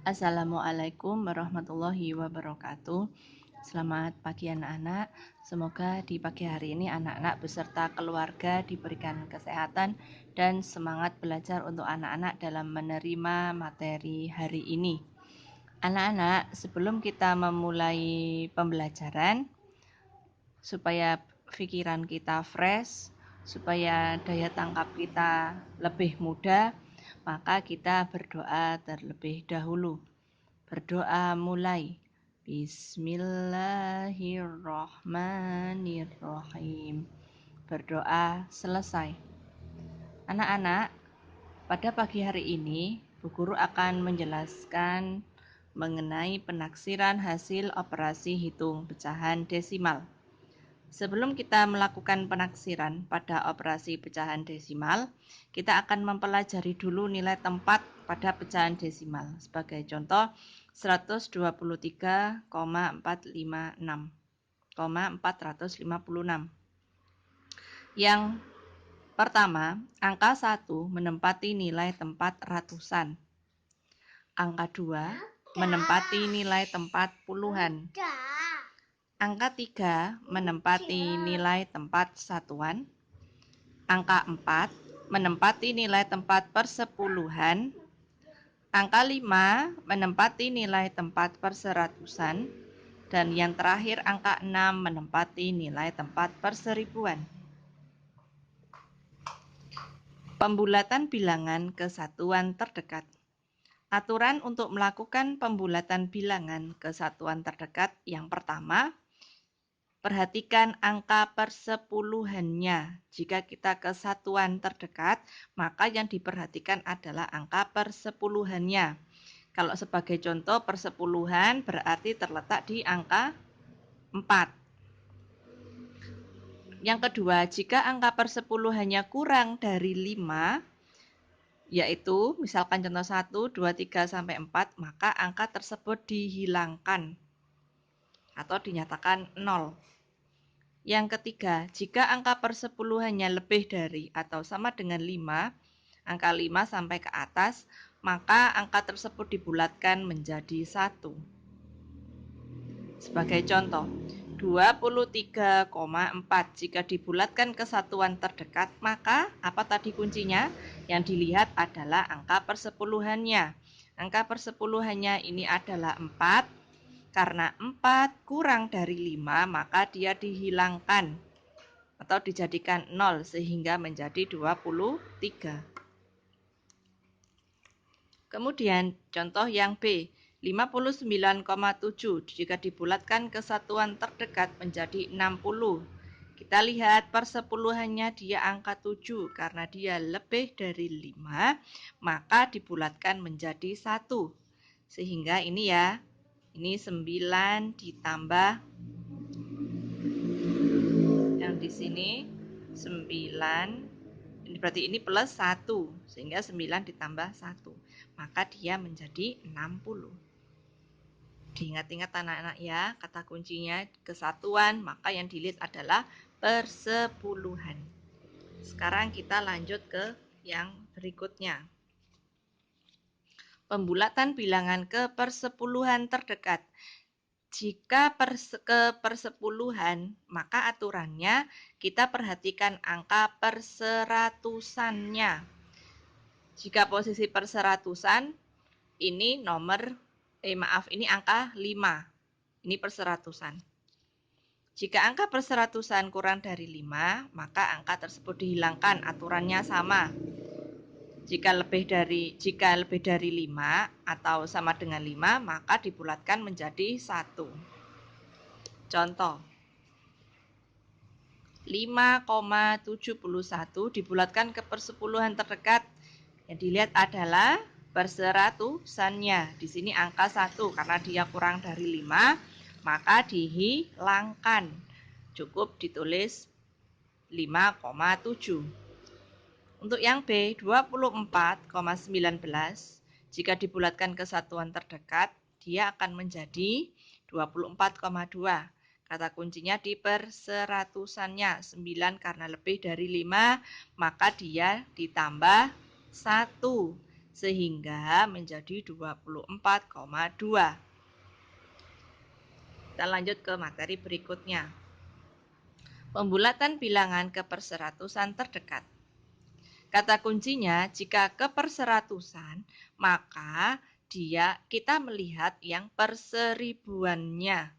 Assalamualaikum warahmatullahi wabarakatuh. Selamat pagi anak-anak. Semoga di pagi hari ini anak-anak beserta keluarga diberikan kesehatan dan semangat belajar untuk anak-anak dalam menerima materi hari ini. Anak-anak, sebelum kita memulai pembelajaran, supaya pikiran kita fresh, supaya daya tangkap kita lebih mudah, maka kita berdoa terlebih dahulu. Berdoa mulai. Bismillahirrahmanirrahim. Berdoa selesai. Anak-anak, pada pagi hari ini, Bu Guru akan menjelaskan mengenai penaksiran hasil operasi hitung pecahan desimal. Sebelum kita melakukan penaksiran pada operasi pecahan desimal, kita akan mempelajari dulu nilai tempat pada pecahan desimal. Sebagai contoh, 123,456. Yang pertama, angka 1 menempati nilai tempat ratusan. Angka 2 menempati nilai tempat puluhan. Angka 3 menempati nilai tempat satuan. Angka 4 menempati nilai tempat persepuluhan. Angka 5 menempati nilai tempat perseratusan. Dan yang terakhir angka 6 menempati nilai tempat perseribuan. Pembulatan bilangan ke satuan terdekat. Aturan untuk melakukan pembulatan bilangan ke satuan terdekat yang pertama, perhatikan angka persepuluhannya. Jika kita ke satuan terdekat, maka yang diperhatikan adalah angka persepuluhannya. Kalau sebagai contoh, persepuluhan berarti terletak di angka 4. Yang kedua, jika angka persepuluhannya kurang dari 5, yaitu misalkan contoh 1, 2, 3, sampai 4, maka angka tersebut dihilangkan atau dinyatakan 0. Yang ketiga, jika angka persepuluhannya lebih dari atau sama dengan 5, angka 5 sampai ke atas, maka angka tersebut dibulatkan menjadi 1. Sebagai contoh, 23,4 jika dibulatkan ke satuan terdekat, maka apa tadi kuncinya? Yang dilihat adalah angka persepuluhannya. Angka persepuluhannya ini adalah 4. Karena 4 kurang dari 5, maka dia dihilangkan atau dijadikan 0 sehingga menjadi 23. Kemudian contoh yang B, 59,7 jika dibulatkan ke satuan terdekat menjadi 60. Kita lihat persepuluhannya dia angka 7 karena dia lebih dari 5, maka dibulatkan menjadi 1. Sehingga ini ya, ini 9 ditambah yang di sini 9, ini berarti ini plus 1, sehingga 9 ditambah 1, maka dia menjadi 60. Diingat-ingat anak-anak ya, kata kuncinya kesatuan, maka yang dilihat adalah persepuluhan. Sekarang kita lanjut ke yang berikutnya. Pembulatan bilangan ke persepuluhan terdekat. Jika ke persepuluhan, maka aturannya kita perhatikan angka perseratusannya. Jika posisi perseratusan, ini ini angka 5. Ini perseratusan. Jika angka perseratusan kurang dari 5, maka angka tersebut dihilangkan, aturannya sama. Jika lebih dari 5 atau sama dengan 5, maka dibulatkan menjadi 1. Contoh, 5,71 dibulatkan ke persepuluhan terdekat. Yang dilihat adalah perseratusannya. Di sini angka 1 karena dia kurang dari 5, maka dihilangkan. Cukup ditulis 5,7. Untuk yang B, 24,19 jika dibulatkan ke satuan terdekat, dia akan menjadi 24,2. Kata kuncinya di perseratusannya. 9 karena lebih dari 5, maka dia ditambah 1. sehingga menjadi 24,2. Kita lanjut ke materi berikutnya. Pembulatan bilangan ke perseratusan terdekat. Kata kuncinya, jika ke perseratusan, maka kita melihat yang perseribuannya.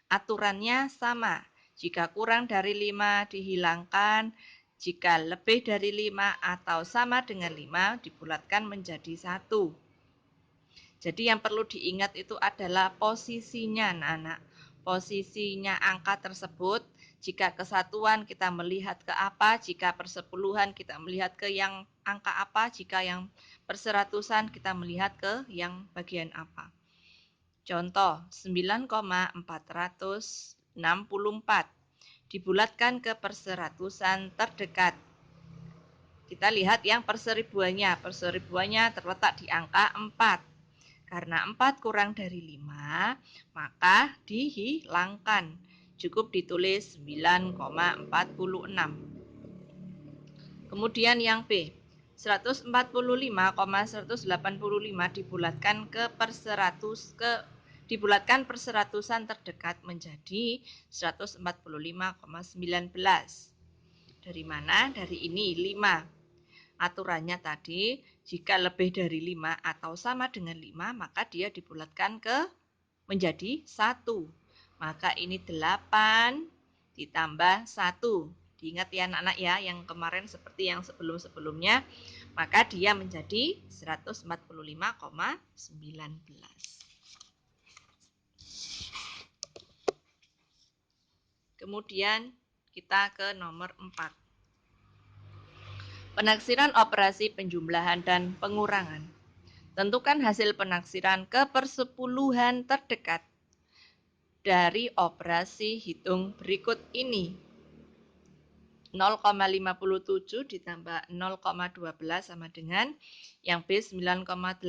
Aturannya sama. Jika kurang dari 5 dihilangkan, jika lebih dari 5 atau sama dengan 5 dibulatkan menjadi 1. Jadi yang perlu diingat itu adalah posisinya anak-anak. Posisinya angka tersebut, jika kesatuan kita melihat ke apa, jika persepuluhan kita melihat ke yang angka apa, jika yang perseratusan kita melihat ke yang bagian apa. Contoh, 9,464 dibulatkan ke perseratusan terdekat. Kita lihat yang perseribuannya. Perseribuannya terletak di angka 4. Karena 4 kurang dari 5, maka dihilangkan. Cukup ditulis 9,46. Kemudian yang B, 145,185 dibulatkan perseratusan terdekat menjadi 145,19. Dari mana? Dari ini 5. Aturannya tadi, jika lebih dari 5 atau sama dengan 5, maka dia dibulatkan menjadi 1. Maka ini 8 ditambah 1. Diingat ya anak-anak ya, yang kemarin seperti yang sebelum-sebelumnya, maka dia menjadi 145,19. Kemudian kita ke nomor 4. Penaksiran operasi penjumlahan dan pengurangan. Tentukan hasil penaksiran ke persepuluhan terdekat dari operasi hitung berikut ini. 0,57 ditambah 0,12 sama dengan yang B 9,82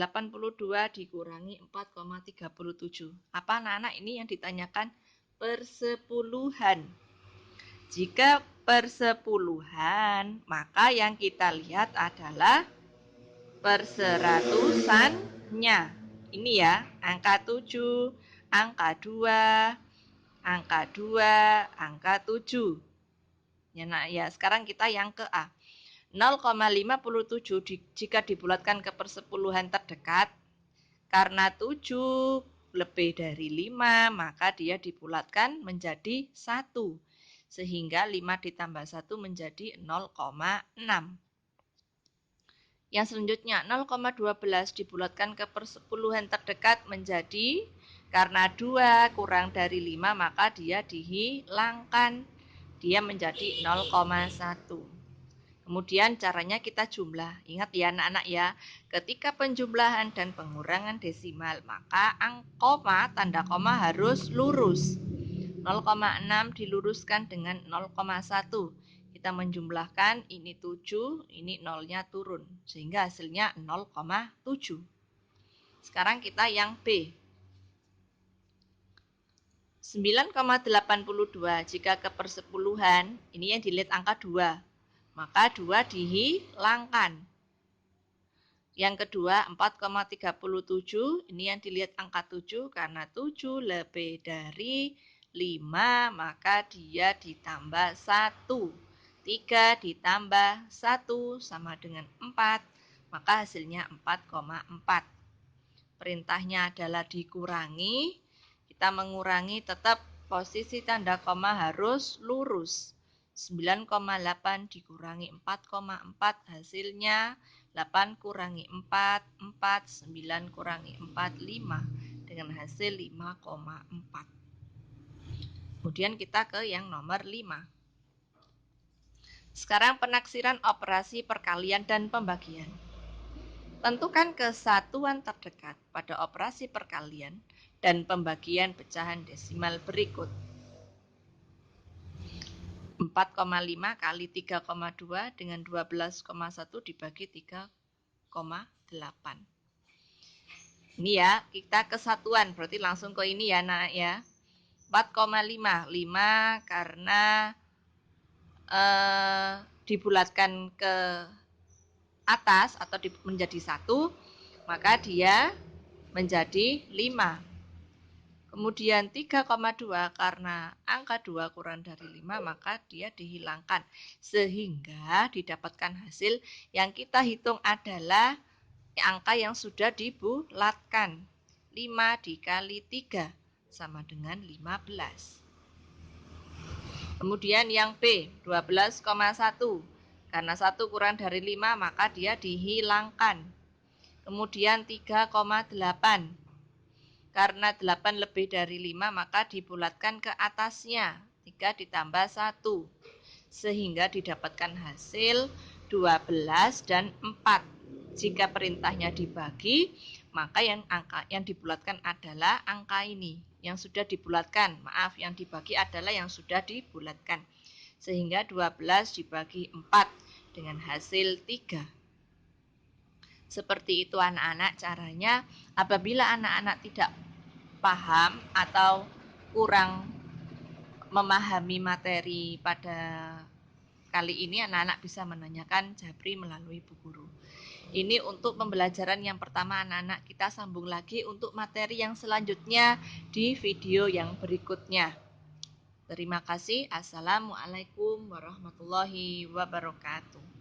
dikurangi 4,37. Apa anak-anak ini yang ditanyakan? Persepuluhan. Jika persepuluhan, maka yang kita lihat adalah perseratusannya. Ini ya, angka 7, angka 2, angka 2, angka 7. Ya, sekarang kita yang ke A. 0,57 jika dibulatkan ke persepuluhan terdekat, karena 7 lebih dari 5, maka dia dibulatkan menjadi 1. Sehingga 5 ditambah 1 menjadi 0,6. Yang selanjutnya 0,12 dibulatkan ke persepuluhan terdekat menjadi, karena 2 kurang dari 5 maka dia dihilangkan. Dia menjadi 0,1. Kemudian caranya kita jumlah. Ingat ya anak-anak ya, ketika penjumlahan dan pengurangan desimal maka tanda koma harus lurus. 0,6 diluruskan dengan 0,1. Kita menjumlahkan, ini 7, ini nolnya turun. Sehingga hasilnya 0,7. Sekarang kita yang B. 9,82 jika ke persepuluhan, ini yang dilihat angka 2. Maka 2 dihilangkan. Yang kedua 4,37, ini yang dilihat angka 7 karena 7 lebih dari 5 maka dia ditambah 1. 3 ditambah 1 sama dengan 4, maka hasilnya 4,4. Perintahnya adalah dikurangi. Kita mengurangi tetap posisi tanda koma harus lurus. 9,8 dikurangi 4,4 hasilnya 8 kurangi 4, 4, 9 kurangi 4, 5 dengan hasil 5,4. Kemudian kita ke yang nomor 5. Sekarang penaksiran operasi perkalian dan pembagian. Tentukan kesatuan terdekat pada operasi perkalian dan pembagian pecahan desimal berikut. 4,5 kali 3,2 dengan 12,1 dibagi 3,8. Ini ya, kita kesatuan, berarti langsung ke ini ya nak ya. 4,5, 5 karena dibulatkan ke atas atau menjadi 1, maka dia menjadi 5. Kemudian 3,2 karena angka 2 kurang dari 5 maka dia dihilangkan. Sehingga didapatkan hasil yang kita hitung adalah angka yang sudah dibulatkan. 5 dikali 3 sama dengan 15. Kemudian yang B 12,1. Karena 1 kurang dari 5 maka dia dihilangkan. Kemudian 3,8. Karena 8 lebih dari 5 maka dibulatkan ke atasnya. 3 ditambah 1. Sehingga didapatkan hasil 12 dan 4. Jika perintahnya dibagi, maka angka yang dibulatkan adalah angka ini. Yang sudah dibulatkan, maaf, yang dibagi adalah yang sudah dibulatkan. Sehingga 12 dibagi 4 dengan hasil 3. Seperti itu anak-anak caranya. Apabila anak-anak tidak paham atau kurang memahami materi pada kali ini, anak-anak bisa menanyakan Jabri melalui Bu Guru. Ini untuk pembelajaran yang pertama anak-anak. Kita sambung lagi untuk materi yang selanjutnya di video yang berikutnya. Terima kasih. Assalamualaikum warahmatullahi wabarakatuh.